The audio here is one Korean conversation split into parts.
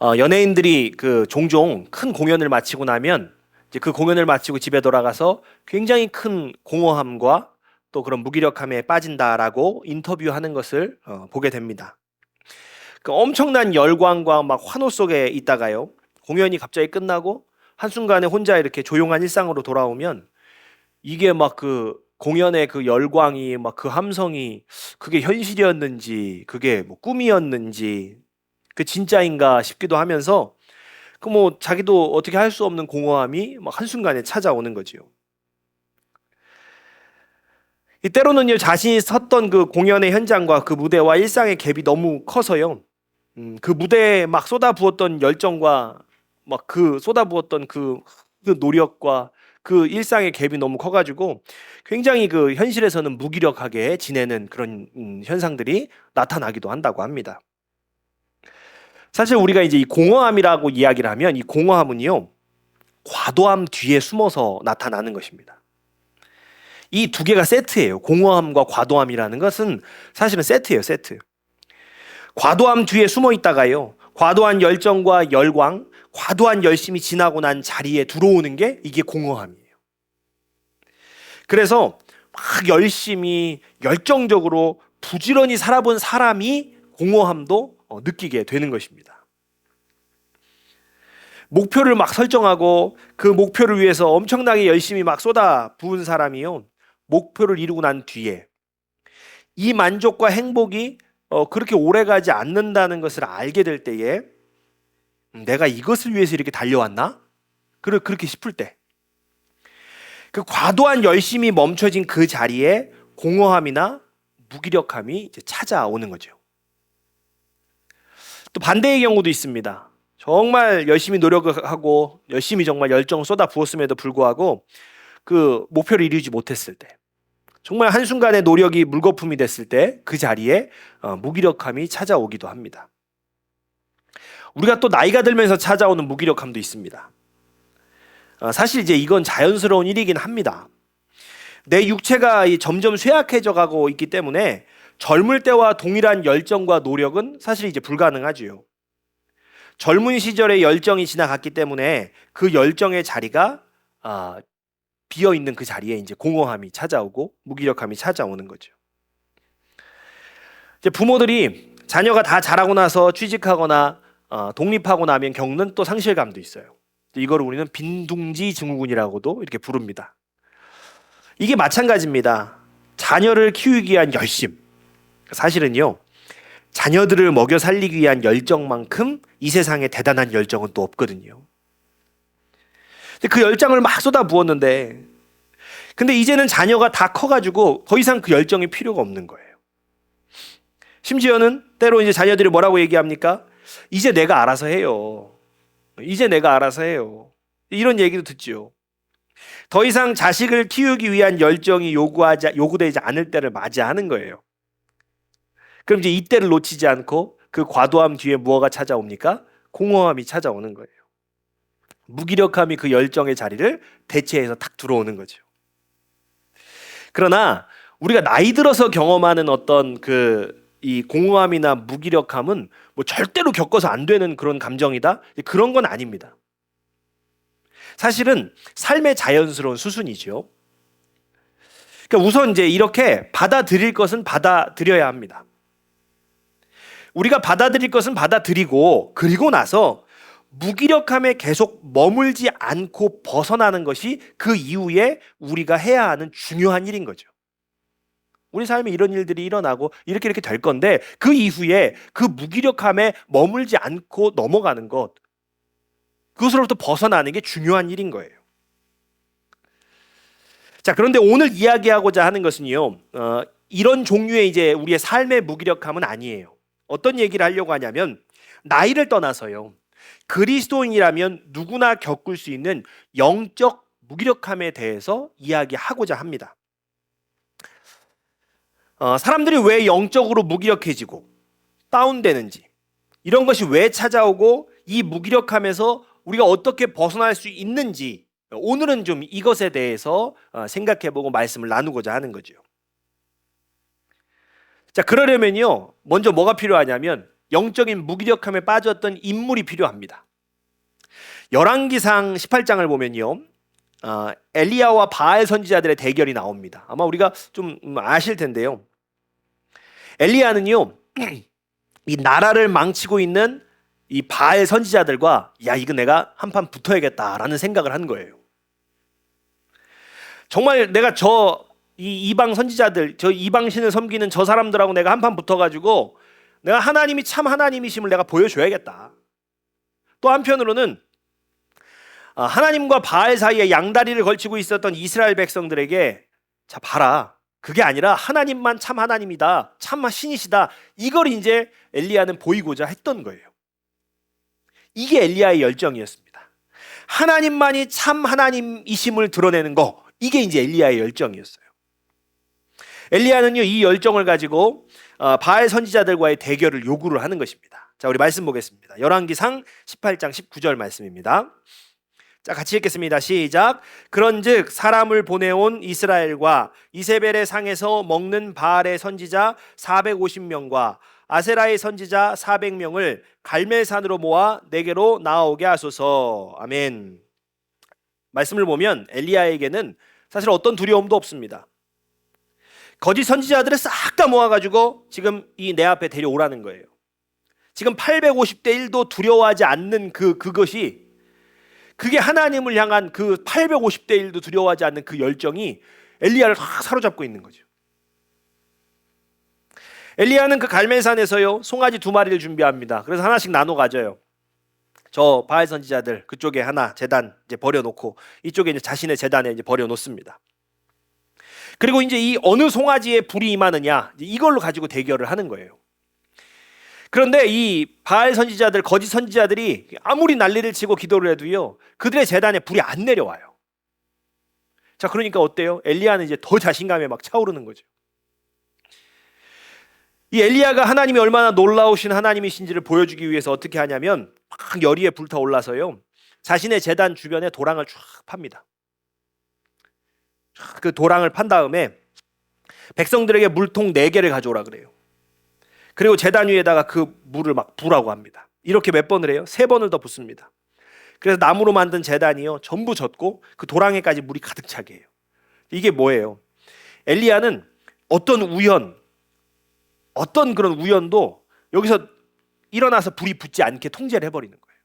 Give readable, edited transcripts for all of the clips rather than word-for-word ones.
연예인들이 그 종종 큰 공연을 마치고 나면 이제 그 공연을 마치고 집에 돌아가서 굉장히 큰 공허함과 또 그런 무기력함에 빠진다라고 인터뷰하는 것을 보게 됩니다. 그 엄청난 열광과 막 환호 속에 있다가요, 공연이 갑자기 끝나고 한순간에 혼자 이렇게 조용한 일상으로 돌아오면 이게 막 그 공연의 그 열광이 막 그 함성이 그게 현실이었는지 그게 뭐 꿈이었는지 그 진짜인가 싶기도 하면서 그 뭐 자기도 어떻게 할 수 없는 공허함이 막 한순간에 찾아오는 거지요. 이 때로는요, 자신이 섰던 그 공연의 현장과 그 무대와 일상의 갭이 너무 커서요. 그 무대에 막 쏟아부었던 열정과 막 그 쏟아부었던 그 노력과 그 일상의 갭이 너무 커가지고 굉장히 그 현실에서는 무기력하게 지내는 그런 현상들이 나타나기도 한다고 합니다. 사실 우리가 이제 이 공허함이라고 이야기를 하면 이 공허함은요, 과도함 뒤에 숨어서 나타나는 것입니다. 이 두 개가 세트예요. 공허함과 과도함이라는 것은 사실은 세트예요, 세트. 과도함 뒤에 숨어 있다가요, 과도한 열정과 열광, 과도한 열심이 지나고 난 자리에 들어오는 게 이게 공허함이에요. 그래서 막 열심히 열정적으로 부지런히 살아본 사람이 공허함도 느끼게 되는 것입니다. 목표를 막 설정하고 그 목표를 위해서 엄청나게 열심히 막 쏟아 부은 사람이요, 목표를 이루고 난 뒤에 이 만족과 행복이 그렇게 오래가지 않는다는 것을 알게 될 때에 내가 이것을 위해서 이렇게 달려왔나? 그렇게 싶을 때, 그 과도한 열심이 멈춰진 그 자리에 공허함이나 무기력함이 이제 찾아오는 거죠. 또 반대의 경우도 있습니다. 정말 열심히 노력을 하고 열심히 정말 열정을 쏟아 부었음에도 불구하고 그 목표를 이루지 못했을 때, 정말 한순간에 노력이 물거품이 됐을 때 그 자리에 무기력함이 찾아오기도 합니다. 우리가 또 나이가 들면서 찾아오는 무기력함도 있습니다. 사실 이제 이건 자연스러운 일이긴 합니다. 내 육체가 점점 쇠약해져 가고 있기 때문에 젊을 때와 동일한 열정과 노력은 사실 이제 불가능하지요. 젊은 시절의 열정이 지나갔기 때문에 그 열정의 자리가 비어 있는 그 자리에 이제 공허함이 찾아오고 무기력함이 찾아오는 거죠. 이제 부모들이 자녀가 다 자라고 나서 취직하거나 독립하고 나면 겪는 또 상실감도 있어요. 이걸 우리는 빈둥지 증후군이라고도 이렇게 부릅니다. 이게 마찬가지입니다. 자녀를 키우기 위한 열심. 사실은요, 자녀들을 먹여 살리기 위한 열정만큼 이 세상에 대단한 열정은 또 없거든요. 근데 그 열정을 막 쏟아 부었는데, 근데 이제는 자녀가 다 커가지고 더 이상 그 열정이 필요가 없는 거예요. 심지어는 때로 이제 자녀들이 뭐라고 얘기합니까? 이제 내가 알아서 해요. 이제 내가 알아서 해요. 이런 얘기도 듣죠. 더 이상 자식을 키우기 위한 열정이 요구되지 않을 때를 맞이하는 거예요. 그럼 이제 이때를 놓치지 않고 그 과도함 뒤에 무엇가 찾아옵니까? 공허함이 찾아오는 거예요. 무기력함이 그 열정의 자리를 대체해서 탁 들어오는 거죠. 그러나 우리가 나이 들어서 경험하는 어떤 이 공허함이나 무기력함은 뭐 절대로 겪어서 안 되는 그런 감정이다? 그런 건 아닙니다. 사실은 삶의 자연스러운 수순이죠. 그러니까 우선 이제 이렇게 받아들일 것은 받아들여야 합니다. 우리가 받아들일 것은 받아들이고, 그리고 나서 무기력함에 계속 머물지 않고 벗어나는 것이 그 이후에 우리가 해야 하는 중요한 일인 거죠. 우리 삶에 이런 일들이 일어나고 이렇게 될 건데, 그 이후에 그 무기력함에 머물지 않고 넘어가는 것, 그것으로부터 벗어나는 게 중요한 일인 거예요. 자, 그런데 오늘 이야기하고자 하는 것은요, 이런 종류의 이제 우리의 삶의 무기력함은 아니에요. 어떤 얘기를 하려고 하냐면, 나이를 떠나서요, 그리스도인이라면 누구나 겪을 수 있는 영적 무기력함에 대해서 이야기하고자 합니다. 사람들이 왜 영적으로 무기력해지고 다운되는지, 이런 것이 왜 찾아오고 이 무기력함에서 우리가 어떻게 벗어날 수 있는지, 오늘은 좀 이것에 대해서 생각해보고 말씀을 나누고자 하는 거죠. 자, 그러려면요, 먼저 뭐가 필요하냐면 영적인 무기력함에 빠졌던 인물이 필요합니다. 열왕기상 18장을 보면요, 엘리야와 바알 선지자들의 대결이 나옵니다. 아마 우리가 좀 아실 텐데요. 엘리야는요, 이 나라를 망치고 있는 이 바알 선지자들과 야, 이거 내가 한판 붙어야겠다라는 생각을 한 거예요. 정말 내가 이 이방 선지자들, 저 이방신을 섬기는 저 사람들하고 내가 한판 붙어가지고 내가 하나님이 참 하나님이심을 내가 보여줘야겠다. 또 한편으로는 하나님과 바알 사이에 양다리를 걸치고 있었던 이스라엘 백성들에게 자 봐라, 그게 아니라 하나님만 참 하나님이다, 참 신이시다, 이걸 이제 엘리야는 보이고자 했던 거예요. 이게 엘리야의 열정이었습니다. 하나님만이 참 하나님이심을 드러내는 거, 이게 이제 엘리야의 열정이었어요. 엘리야는요, 이 열정을 가지고 바알 선지자들과의 대결을 요구를 하는 것입니다. 자, 우리 말씀 보겠습니다. 열왕기상 18장 19절 말씀입니다. 자, 같이 읽겠습니다. 시작. 그런즉 사람을 보내온 이스라엘과 이세벨의 상에서 먹는 바알의 선지자 450명과 아세라의 선지자 400명을 갈멜산으로 모아 내게로 나아오게 하소서. 아멘. 말씀을 보면 엘리야에게는 사실 어떤 두려움도 없습니다. 거짓 선지자들을 싹 다 모아가지고 지금 이 내 앞에 데려오라는 거예요. 지금 850대 1도 두려워하지 않는 그게 하나님을 향한 그 850대 1도 두려워하지 않는 그 열정이 엘리야를 확 사로잡고 있는 거죠. 엘리야는 그 갈멜산에서요, 송아지 2마리를 준비합니다. 그래서 하나씩 나눠 가져요. 저 바알 선지자들 그쪽에 하나 제단 이제 버려놓고 이쪽에 이제 자신의 제단에 이제 버려놓습니다. 그리고 이제 이 어느 송아지에 불이 임하느냐, 이걸로 가지고 대결을 하는 거예요. 그런데 이 바알 선지자들, 거짓 선지자들이 아무리 난리를 치고 기도를 해도요, 그들의 제단에 불이 안 내려와요. 자, 그러니까 어때요? 엘리야는 이제 더 자신감에 막 차오르는 거죠. 이 엘리야가 하나님이 얼마나 놀라우신 하나님이신지를 보여주기 위해서 어떻게 하냐면 막 열의에 불타올라서요, 자신의 제단 주변에 도랑을 쫙 팝니다. 그 도랑을 판 다음에 백성들에게 물통 4개를 가져오라 그래요. 그리고 제단 위에다가 그 물을 막 부라고 합니다. 이렇게 몇 번을 해요? 3번을 더 붓습니다. 그래서 나무로 만든 제단이요, 전부 젖고 그 도랑에까지 물이 가득 차게 해요. 이게 뭐예요? 엘리야는 어떤 그런 우연도 여기서 일어나서 불이 붙지 않게 통제를 해버리는 거예요.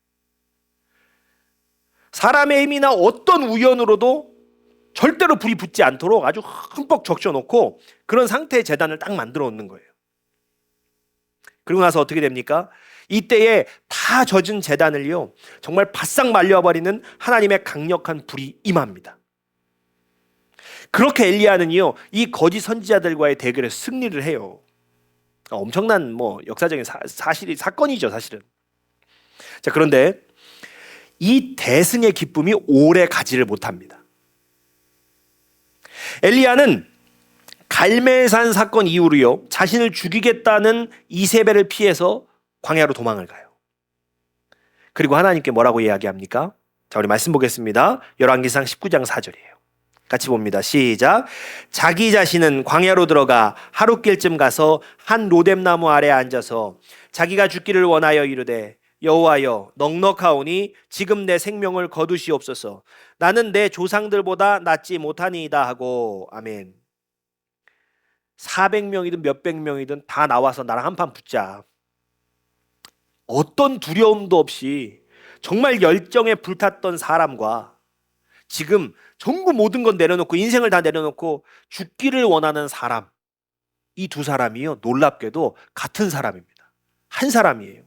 사람의 힘이나 어떤 우연으로도 절대로 불이 붙지 않도록 아주 흠뻑 적셔놓고 그런 상태의 제단을 딱 만들어 놓는 거예요. 그리고 나서 어떻게 됩니까? 이때에 다 젖은 제단을요, 정말 바싹 말려버리는 하나님의 강력한 불이 임합니다. 그렇게 엘리야는요, 이 거짓 선지자들과의 대결에 승리를 해요. 엄청난 역사적인 사건이죠, 사실은. 자, 그런데 이 대승의 기쁨이 오래 가지를 못합니다. 엘리야는 갈멜산 사건 이후로요, 자신을 죽이겠다는 이세벨을 피해서 광야로 도망을 가요. 그리고 하나님께 뭐라고 이야기합니까? 자, 우리 말씀 보겠습니다. 열왕기상 19장 4절이에요. 같이 봅니다. 시작. 자기 자신은 광야로 들어가 하룻길쯤 가서 한 로뎀나무 아래 앉아서 자기가 죽기를 원하여 이르되 여호와여, 넉넉하오니 지금 내 생명을 거두시옵소서. 나는 내 조상들보다 낫지 못하니이다 하고. 아멘. 400명이든 몇백 명이든 다 나와서 나랑 한판 붙자. 어떤 두려움도 없이 정말 열정에 불탔던 사람과 지금 전부 모든 건 내려놓고 인생을 다 내려놓고 죽기를 원하는 사람, 이 두 사람이요, 놀랍게도 같은 사람입니다. 한 사람이에요.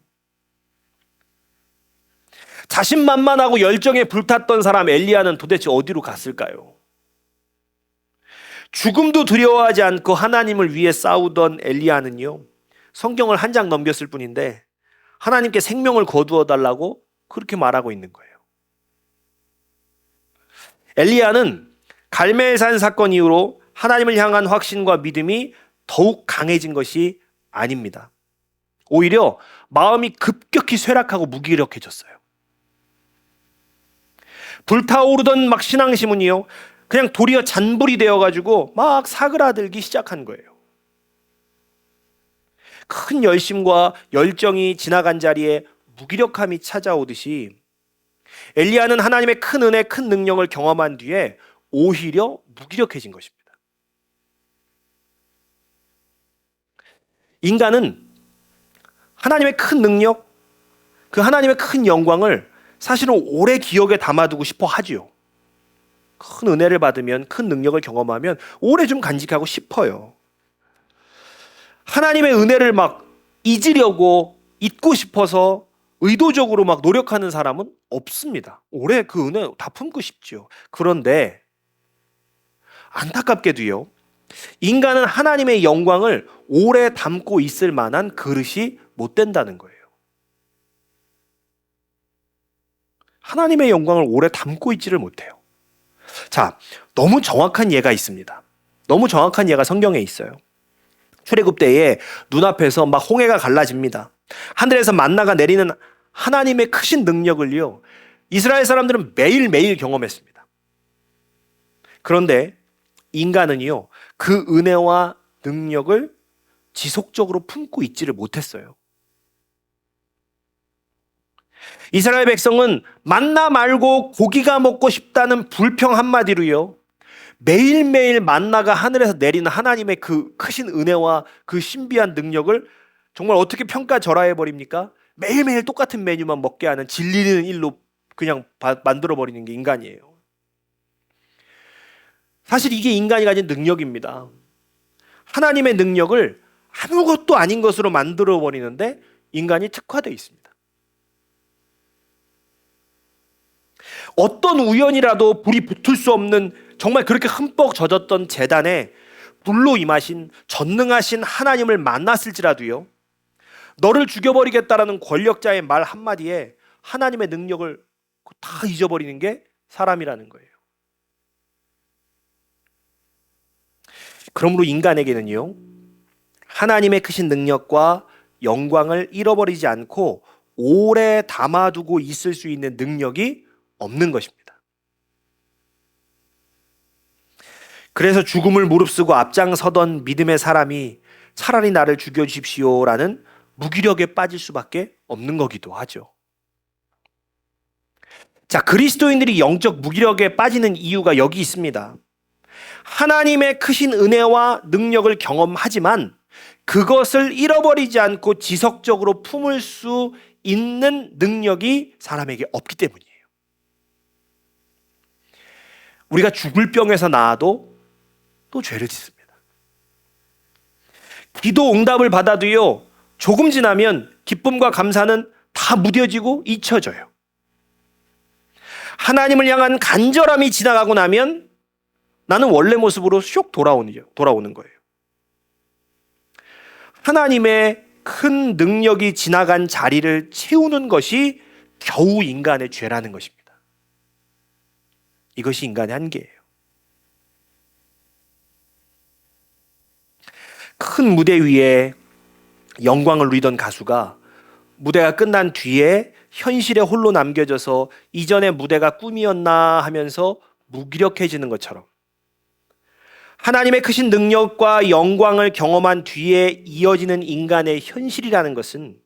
자신만만하고 열정에 불탔던 사람 엘리야는 도대체 어디로 갔을까요? 죽음도 두려워하지 않고 하나님을 위해 싸우던 엘리야는요, 성경을 한 장 넘겼을 뿐인데 하나님께 생명을 거두어 달라고 그렇게 말하고 있는 거예요. 엘리야는 갈멜산 사건 이후로 하나님을 향한 확신과 믿음이 더욱 강해진 것이 아닙니다. 오히려 마음이 급격히 쇠락하고 무기력해졌어요. 불타오르던 막 신앙심은요, 그냥 도리어 잔불이 되어가지고 막 사그라들기 시작한 거예요. 큰 열심과 열정이 지나간 자리에 무기력함이 찾아오듯이 엘리야는 하나님의 큰 은혜, 큰 능력을 경험한 뒤에 오히려 무기력해진 것입니다. 인간은 하나님의 큰 능력, 그 하나님의 큰 영광을 사실은 오래 기억에 담아두고 싶어 하지요. 큰 은혜를 받으면, 큰 능력을 경험하면 오래 좀 간직하고 싶어요. 하나님의 은혜를 막 잊으려고, 잊고 싶어서 의도적으로 막 노력하는 사람은 없습니다. 오래 그 은혜 다 품고 싶지요. 그런데 안타깝게도요, 인간은 하나님의 영광을 오래 담고 있을 만한 그릇이 못 된다는 거예요. 하나님의 영광을 오래 담고 있지를 못해요. 자, 너무 정확한 예가 있습니다. 너무 정확한 예가 성경에 있어요. 출애굽 때에 눈앞에서 막 홍해가 갈라집니다. 하늘에서 만나가 내리는 하나님의 크신 능력을요, 이스라엘 사람들은 매일매일 경험했습니다. 그런데 인간은요, 그 은혜와 능력을 지속적으로 품고 있지를 못했어요. 이스라엘 백성은 만나 말고 고기가 먹고 싶다는 불평 한마디로요, 매일매일 만나가 하늘에서 내리는 하나님의 그 크신 은혜와 그 신비한 능력을 정말 어떻게 평가절하해버립니까? 매일매일 똑같은 메뉴만 먹게 하는 질리는 일로 그냥 만들어버리는 게 인간이에요. 사실 이게 인간이 가진 능력입니다. 하나님의 능력을 아무것도 아닌 것으로 만들어버리는데 인간이 특화되어 있습니다. 어떤 우연이라도 불이 붙을 수 없는, 정말 그렇게 흠뻑 젖었던 재단에 불로 임하신 전능하신 하나님을 만났을지라도요, 너를 죽여버리겠다라는 권력자의 말 한마디에 하나님의 능력을 다 잊어버리는 게 사람이라는 거예요. 그러므로 인간에게는요, 하나님의 크신 능력과 영광을 잃어버리지 않고 오래 담아두고 있을 수 있는 능력이 없는 것입니다. 그래서 죽음을 무릅쓰고 앞장서던 믿음의 사람이 차라리 나를 죽여주십시오라는 무기력에 빠질 수밖에 없는 거기도 하죠. 자, 그리스도인들이 영적 무기력에 빠지는 이유가 여기 있습니다. 하나님의 크신 은혜와 능력을 경험하지만 그것을 잃어버리지 않고 지속적으로 품을 수 있는 능력이 사람에게 없기 때문이에요. 우리가 죽을 병에서 나아도 또 죄를 짓습니다. 기도 응답을 받아도요, 조금 지나면 기쁨과 감사는 다 무뎌지고 잊혀져요. 하나님을 향한 간절함이 지나가고 나면 나는 원래 모습으로 슉 돌아오는 거예요. 하나님의 큰 능력이 지나간 자리를 채우는 것이 겨우 인간의 죄라는 것입니다. 이것이 인간의 한계예요. 큰 무대 위에 영광을 누리던 가수가 무대가 끝난 뒤에 현실에 홀로 남겨져서 이전의 무대가 꿈이었나 하면서 무기력해지는 것처럼, 하나님의 크신 능력과 영광을 경험한 뒤에 이어지는 인간의 현실이라는 것은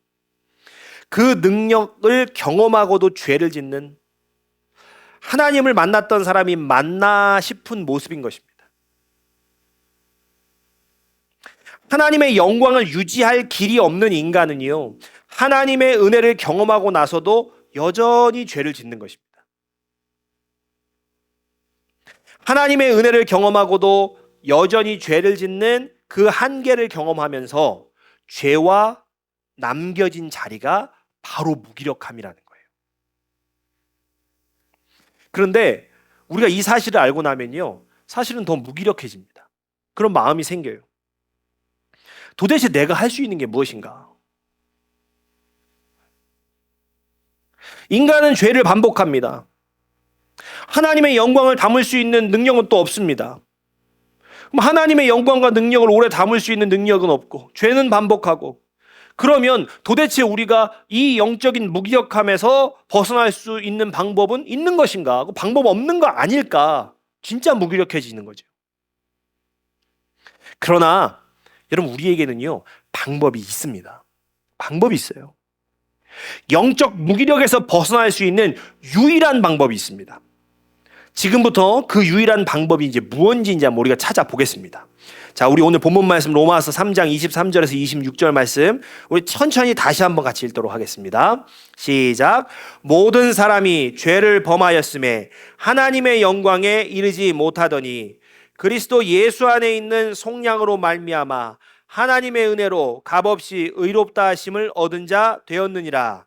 그 능력을 경험하고도 죄를 짓는, 하나님을 만났던 사람이 맞나 싶은 모습인 것입니다. 하나님의 영광을 유지할 길이 없는 인간은요, 하나님의 은혜를 경험하고 나서도 여전히 죄를 짓는 것입니다. 하나님의 은혜를 경험하고도 여전히 죄를 짓는 그 한계를 경험하면서 죄와 남겨진 자리가 바로 무기력함이라는 거예요. 그런데 우리가 이 사실을 알고 나면요, 사실은 더 무기력해집니다. 그런 마음이 생겨요. 도대체 내가 할 수 있는 게 무엇인가? 인간은 죄를 반복합니다. 하나님의 영광을 담을 수 있는 능력은 또 없습니다. 그럼 하나님의 영광과 능력을 오래 담을 수 있는 능력은 없고 죄는 반복하고, 그러면 도대체 우리가 이 영적인 무기력함에서 벗어날 수 있는 방법은 있는 것인가? 방법 없는 거 아닐까? 진짜 무기력해지는 거죠. 그러나 여러분, 우리에게는요, 방법이 있습니다. 방법이 있어요. 영적 무기력에서 벗어날 수 있는 유일한 방법이 있습니다. 지금부터 그 유일한 방법이 이제 무엇인지 한번 우리가 찾아보겠습니다. 자, 우리 오늘 본문 말씀 로마서 3장 23절에서 26절 말씀 우리 천천히 다시 한번 같이 읽도록 하겠습니다. 시작. 모든 사람이 죄를 범하였음에 하나님의 영광에 이르지 못하더니 그리스도 예수 안에 있는 속량으로 말미암아 하나님의 은혜로 값없이 의롭다 하심을 얻은 자 되었느니라.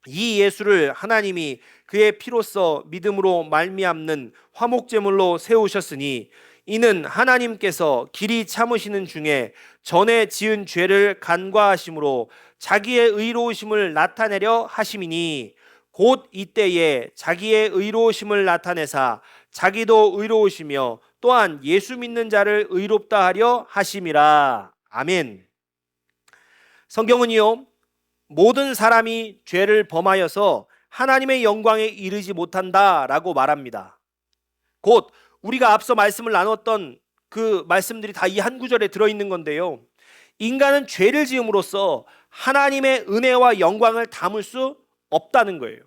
이 예수를 하나님이 그의 피로써 믿음으로 말미암는 화목제물로 세우셨으니 이는 하나님께서 길이 참으시는 중에 전에 지은 죄를 간과하심으로 자기의 의로우심을 나타내려 하심이니 곧 이때에 자기의 의로우심을 나타내사 자기도 의로우시며 또한 예수 믿는 자를 의롭다 하려 하심이라. 아멘. 성경은요, 모든 사람이 죄를 범하여서 하나님의 영광에 이르지 못한다라고 말합니다. 곧 우리가 앞서 말씀을 나눴던 그 말씀들이 다 이 한 구절에 들어있는 건데요, 인간은 죄를 지음으로써 하나님의 은혜와 영광을 담을 수 없다는 거예요.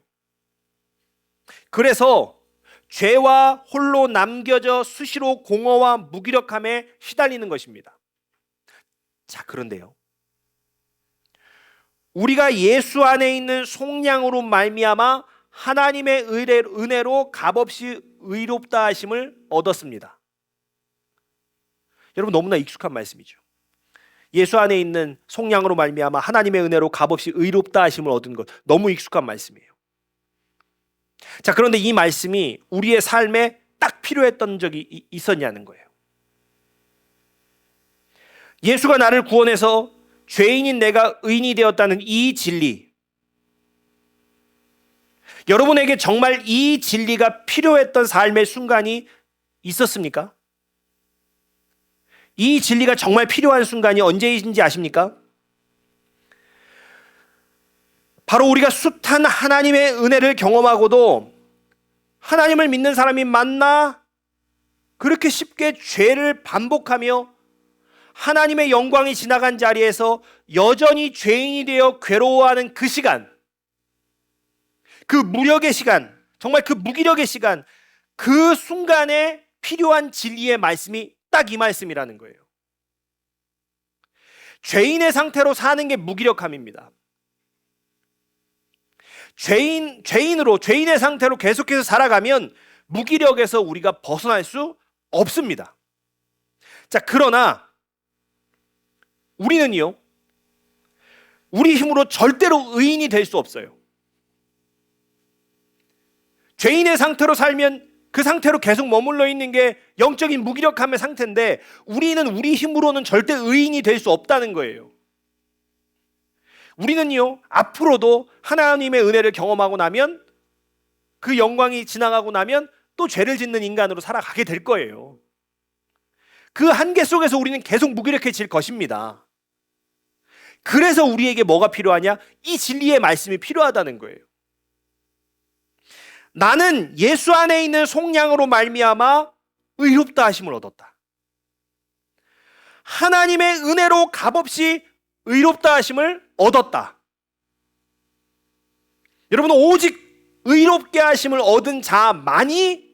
그래서 죄와 홀로 남겨져 수시로 공허와 무기력함에 시달리는 것입니다. 자, 그런데요, 우리가 예수 안에 있는 속량으로 말미암아 하나님의 은혜로 값없이 의롭다 하심을 얻었습니다. 여러분, 너무나 익숙한 말씀이죠. 예수 안에 있는 속량으로 말미암아 하나님의 은혜로 값없이 의롭다 하심을 얻은 것, 너무 익숙한 말씀이에요. 자, 그런데 이 말씀이 우리의 삶에 딱 필요했던 적이 있었냐는 거예요. 예수가 나를 구원해서 죄인인 내가 의인이 되었다는 이 진리, 여러분에게 정말 이 진리가 필요했던 삶의 순간이 있었습니까? 이 진리가 정말 필요한 순간이 언제인지 아십니까? 바로 우리가 숱한 하나님의 은혜를 경험하고도 하나님을 믿는 사람이 많나? 그렇게 쉽게 죄를 반복하며 하나님의 영광이 지나간 자리에서 여전히 죄인이 되어 괴로워하는 그 시간, 그 무력의 시간, 정말 그 무기력의 시간, 그 순간에 필요한 진리의 말씀이 딱 이 말씀이라는 거예요. 죄인의 상태로 사는 게 무기력함입니다. 죄인의 상태로 계속해서 살아가면 무기력에서 우리가 벗어날 수 없습니다. 자, 그러나 우리는요, 우리 힘으로 절대로 의인이 될 수 없어요. 죄인의 상태로 살면 그 상태로 계속 머물러 있는 게 영적인 무기력함의 상태인데, 우리는 우리 힘으로는 절대 의인이 될 수 없다는 거예요. 우리는요, 앞으로도 하나님의 은혜를 경험하고 나면, 그 영광이 지나가고 나면 또 죄를 짓는 인간으로 살아가게 될 거예요. 그 한계 속에서 우리는 계속 무기력해질 것입니다. 그래서 우리에게 뭐가 필요하냐? 이 진리의 말씀이 필요하다는 거예요. 나는 예수 안에 있는 속량으로 말미암아 의롭다 하심을 얻었다. 하나님의 은혜로 값없이 의롭다 하심을 얻었다. 여러분, 오직 의롭게 하심을 얻은 자만이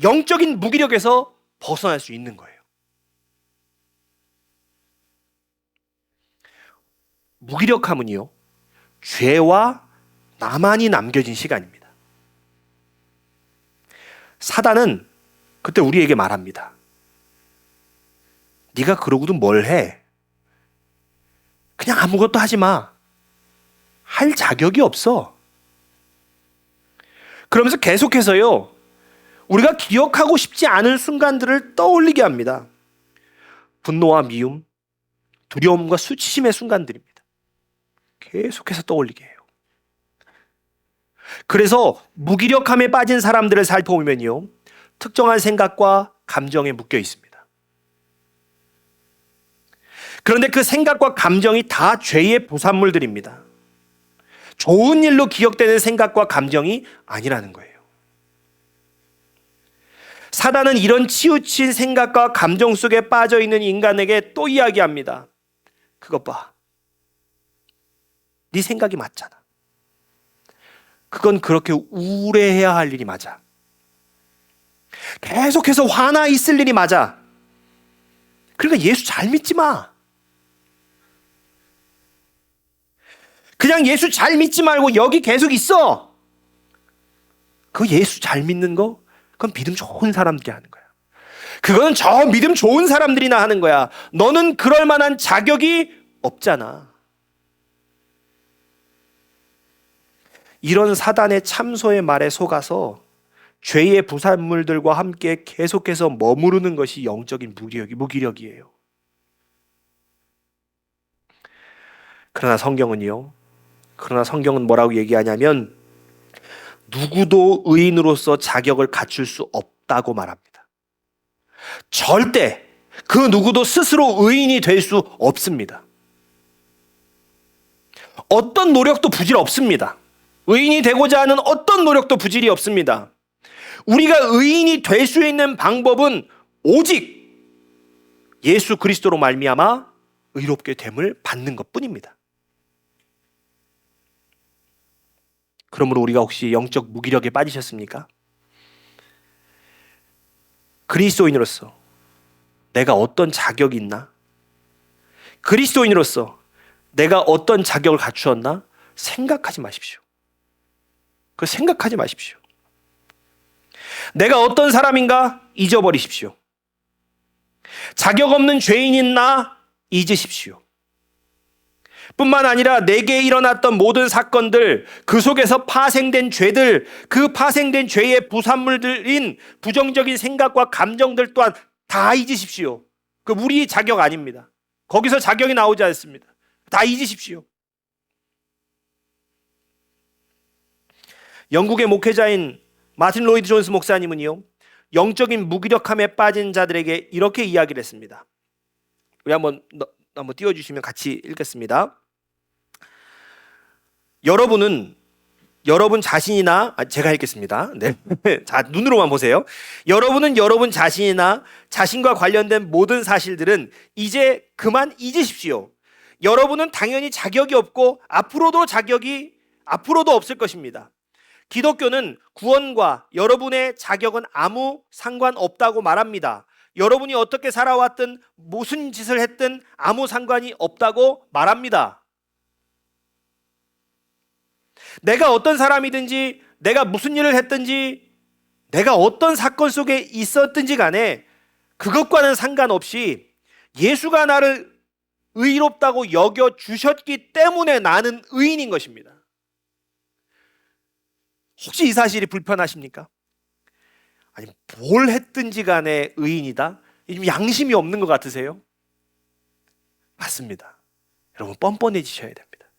영적인 무기력에서 벗어날 수 있는 거예요. 무기력함은요, 죄와 나만이 남겨진 시간입니다. 사단은 그때 우리에게 말합니다. 네가 그러고도 뭘 해? 그냥 아무것도 하지 마. 할 자격이 없어. 그러면서 계속해서요, 우리가 기억하고 싶지 않은 순간들을 떠올리게 합니다. 분노와 미움, 두려움과 수치심의 순간들입니다. 계속해서 떠올리게 해요. 그래서 무기력함에 빠진 사람들을 살펴보면요, 특정한 생각과 감정에 묶여 있습니다. 그런데 그 생각과 감정이 다 죄의 부산물들입니다. 좋은 일로 기억되는 생각과 감정이 아니라는 거예요. 사단은 이런 치우친 생각과 감정 속에 빠져 있는 인간에게 또 이야기합니다. 그것 봐. 네 생각이 맞잖아. 그건 그렇게 우울해해야 할 일이 맞아. 계속해서 화나 있을 일이 맞아. 그러니까 예수 잘 믿지 마. 그냥 예수 잘 믿지 말고 여기 계속 있어. 그 예수 잘 믿는 거, 그건 믿음 좋은 사람들이 하는 거야. 그거는 저 믿음 좋은 사람들이나 하는 거야. 너는 그럴 만한 자격이 없잖아. 이런 사단의 참소의 말에 속아서 죄의 부산물들과 함께 계속해서 머무르는 것이 영적인 무기력이에요. 그러나 성경은 뭐라고 얘기하냐면 누구도 의인으로서 자격을 갖출 수 없다고 말합니다. 절대 그 누구도 스스로 의인이 될 수 없습니다. 어떤 노력도 부질 없습니다. 의인이 되고자 하는 어떤 노력도 부질이 없습니다. 우리가 의인이 될 수 있는 방법은 오직 예수 그리스도로 말미암아 의롭게 됨을 받는 것뿐입니다. 그러므로 우리가 혹시 영적 무기력에 빠지셨습니까? 그리스도인으로서 내가 어떤 자격이 있나? 그리스도인으로서 내가 어떤 자격을 갖추었나? 생각하지 마십시오. 그 생각하지 마십시오. 내가 어떤 사람인가? 잊어버리십시오. 자격 없는 죄인인 나 잊으십시오. 뿐만 아니라 내게 일어났던 모든 사건들, 그 속에서 파생된 죄들, 그 파생된 죄의 부산물들인 부정적인 생각과 감정들 또한 다 잊으십시오. 그 우리 자격 아닙니다. 거기서 자격이 나오지 않습니다. 다 잊으십시오. 영국의 목회자인 마틴 로이드 존스 목사님은요, 영적인 무기력함에 빠진 자들에게 이렇게 이야기를 했습니다. 우리 한번 띄워주시면 같이 읽겠습니다. 여러분 자신이나, 제가 읽겠습니다. 네. 자, 눈으로만 보세요. 여러분은 여러분 자신이나 자신과 관련된 모든 사실들은 이제 그만 잊으십시오. 여러분은 당연히 자격이 없고 앞으로도 없을 것입니다. 기독교는 구원과 여러분의 자격은 아무 상관없다고 말합니다. 여러분이 어떻게 살아왔든 무슨 짓을 했든 아무 상관이 없다고 말합니다. 내가 어떤 사람이든지, 내가 무슨 일을 했든지, 내가 어떤 사건 속에 있었든지 간에 그것과는 상관없이 예수가 나를 의롭다고 여겨주셨기 때문에 나는 의인인 것입니다. 혹시 이 사실이 불편하십니까? 아니, 뭘 했든지 간에 의인이다? 양심이 없는 것 같으세요? 맞습니다. 여러분, 뻔뻔해지셔야 됩니다.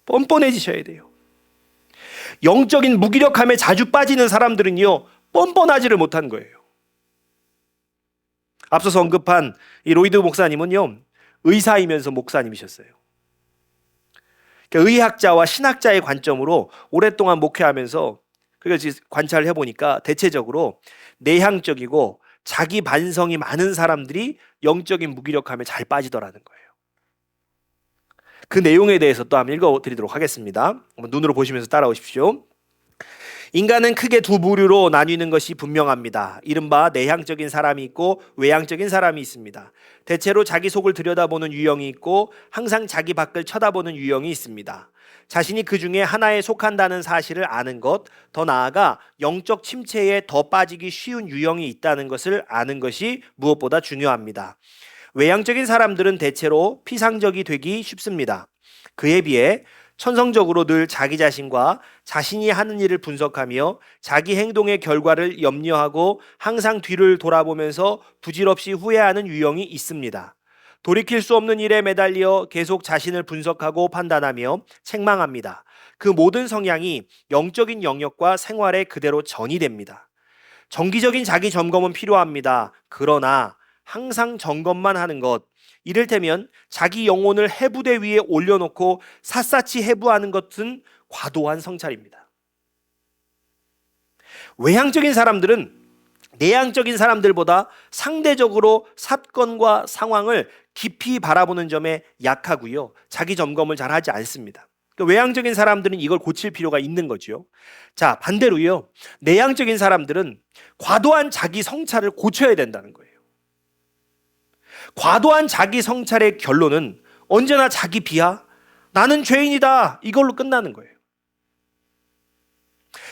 뻔뻔해지셔야 돼요. 영적인 무기력함에 자주 빠지는 사람들은요, 뻔뻔하지를 못한 거예요. 앞서서 언급한 이 로이드 목사님은요, 의사이면서 목사님이셨어요. 그러니까 의학자와 신학자의 관점으로 오랫동안 목회하면서 그래서 관찰을 해보니까 대체적으로 내향적이고 자기 반성이 많은 사람들이 영적인 무기력함에 잘 빠지더라는 거예요. 그 내용에 대해서 또 한번 읽어드리도록 하겠습니다. 한번 눈으로 보시면서 따라오십시오. 인간은 크게 두 부류로 나뉘는 것이 분명합니다. 이른바 내향적인 사람이 있고 외향적인 사람이 있습니다. 대체로 자기 속을 들여다보는 유형이 있고 항상 자기 밖을 쳐다보는 유형이 있습니다. 자신이 그 중에 하나에 속한다는 사실을 아는 것, 더 나아가 영적 침체에 더 빠지기 쉬운 유형이 있다는 것을 아는 것이 무엇보다 중요합니다. 외향적인 사람들은 대체로 피상적이 되기 쉽습니다. 그에 비해 천성적으로 늘 자기 자신과 자신이 하는 일을 분석하며 자기 행동의 결과를 염려하고 항상 뒤를 돌아보면서 부질없이 후회하는 유형이 있습니다. 돌이킬 수 없는 일에 매달려 계속 자신을 분석하고 판단하며 책망합니다. 그 모든 성향이 영적인 영역과 생활에 그대로 전이됩니다. 정기적인 자기 점검은 필요합니다. 그러나 항상 점검만 하는 것, 이를테면 자기 영혼을 해부대 위에 올려놓고 샅샅이 해부하는 것은 과도한 성찰입니다. 외향적인 사람들은 내향적인 사람들보다 상대적으로 사건과 상황을 깊이 바라보는 점에 약하고요. 자기 점검을 잘 하지 않습니다. 그러니까 외향적인 사람들은 이걸 고칠 필요가 있는 거죠. 자, 반대로요. 내향적인 사람들은 과도한 자기 성찰을 고쳐야 된다는 거예요. 과도한 자기 성찰의 결론은 언제나 자기 비하, 나는 죄인이다, 이걸로 끝나는 거예요.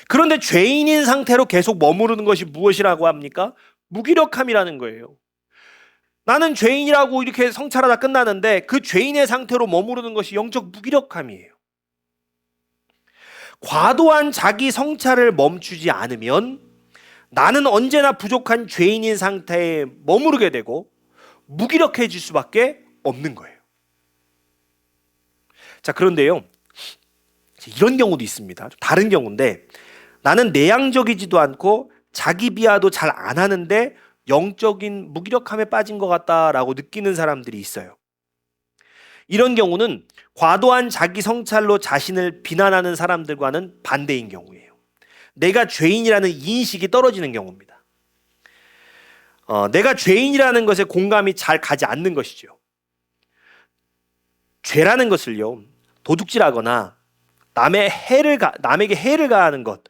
그런데 죄인인 상태로 계속 머무르는 것이 무엇이라고 합니까? 무기력함이라는 거예요. 나는 죄인이라고 이렇게 성찰하다 끝나는데 그 죄인의 상태로 머무르는 것이 영적 무기력함이에요. 과도한 자기 성찰을 멈추지 않으면 나는 언제나 부족한 죄인인 상태에 머무르게 되고 무기력해질 수밖에 없는 거예요. 자, 그런데요, 이런 경우도 있습니다. 다른 경우인데, 나는 내향적이지도 않고 자기 비하도 잘 안 하는데 영적인 무기력함에 빠진 것 같다라고 느끼는 사람들이 있어요. 이런 경우는 과도한 자기 성찰로 자신을 비난하는 사람들과는 반대인 경우예요. 내가 죄인이라는 인식이 떨어지는 경우입니다. 내가 죄인이라는 것에 공감이 잘 가지 않는 것이죠. 죄라는 것을요, 도둑질하거나 남에게 해를 가하는 것,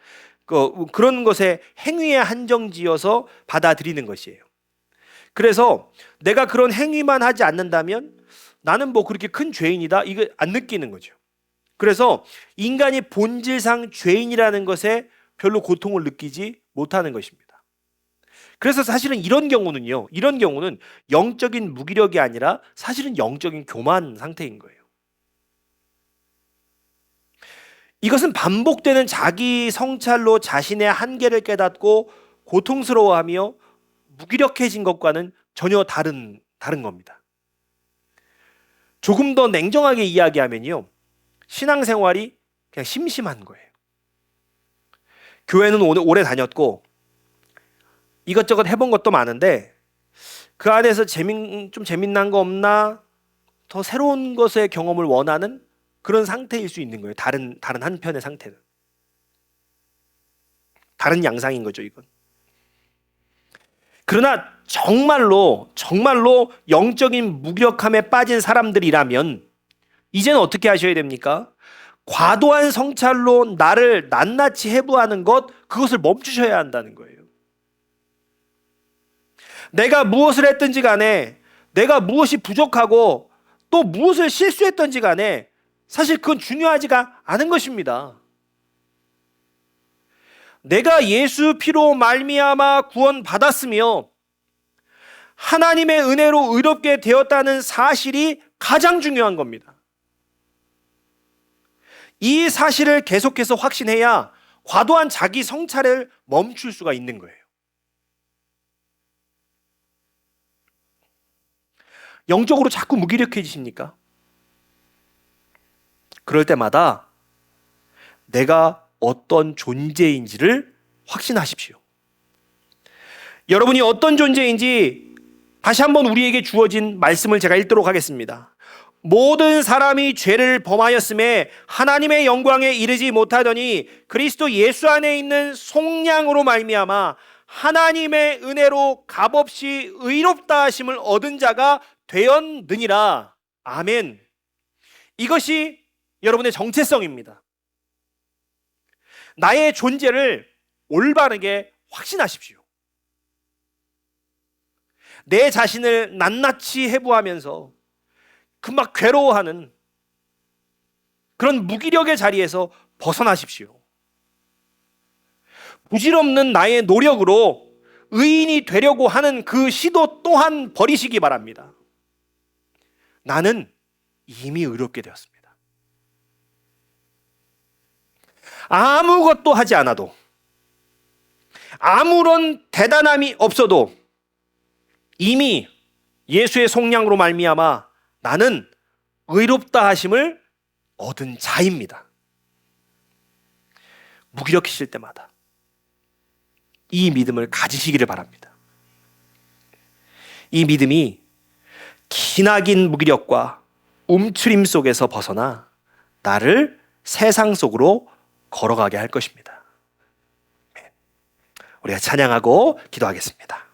그런 것에 행위에 한정지어서 받아들이는 것이에요. 그래서 내가 그런 행위만 하지 않는다면 나는 뭐 그렇게 큰 죄인이다, 이거 안 느끼는 거죠. 그래서 인간이 본질상 죄인이라는 것에 별로 고통을 느끼지 못하는 것입니다. 그래서 사실은 이런 경우는 영적인 무기력이 아니라 사실은 영적인 교만 상태인 거예요. 이것은 반복되는 자기 성찰로 자신의 한계를 깨닫고 고통스러워하며 무기력해진 것과는 전혀 다른 겁니다. 조금 더 냉정하게 이야기하면요, 신앙생활이 그냥 심심한 거예요. 교회는 오래 다녔고 이것저것 해본 것도 많은데 그 안에서 좀 재미난 거 없나, 더 새로운 것의 경험을 원하는 그런 상태일 수 있는 거예요. 다른 한편의 상태는. 다른 양상인 거죠, 이건. 그러나 정말로 영적인 무기력함에 빠진 사람들이라면 이제는 어떻게 하셔야 됩니까? 과도한 성찰로 나를 낱낱이 해부하는 그것을 멈추셔야 한다는 거예요. 내가 무엇을 했든지 간에, 내가 무엇이 부족하고 또 무엇을 실수했든지 간에 사실 그건 중요하지가 않은 것입니다. 내가 예수 피로 말미암아 구원받았으며 하나님의 은혜로 의롭게 되었다는 사실이 가장 중요한 겁니다. 이 사실을 계속해서 확신해야 과도한 자기 성찰을 멈출 수가 있는 거예요. 영적으로 자꾸 무기력해지십니까? 그럴 때마다 내가 어떤 존재인지를 확신하십시오. 여러분이 어떤 존재인지 다시 한번 우리에게 주어진 말씀을 제가 읽도록 하겠습니다. 모든 사람이 죄를 범하였음에 하나님의 영광에 이르지 못하더니 그리스도 예수 안에 있는 속량으로 말미암아 하나님의 은혜로 값없이 의롭다 하심을 얻은 자가 되었느니라. 아멘. 이것이 여러분의 정체성입니다. 나의 존재를 올바르게 확신하십시오. 내 자신을 낱낱이 해부하면서 막 괴로워하는 그런 무기력의 자리에서 벗어나십시오. 부질없는 나의 노력으로 의인이 되려고 하는 그 시도 또한 버리시기 바랍니다. 나는 이미 의롭게 되었습니다. 아무것도 하지 않아도, 아무런 대단함이 없어도 이미 예수의 속량으로 말미암아 나는 의롭다 하심을 얻은 자입니다. 무기력해질 때마다 이 믿음을 가지시기를 바랍니다. 이 믿음이 기나긴 무기력과 움츠림 속에서 벗어나 나를 세상 속으로 걸어가게 할 것입니다. 우리가 찬양하고 기도하겠습니다.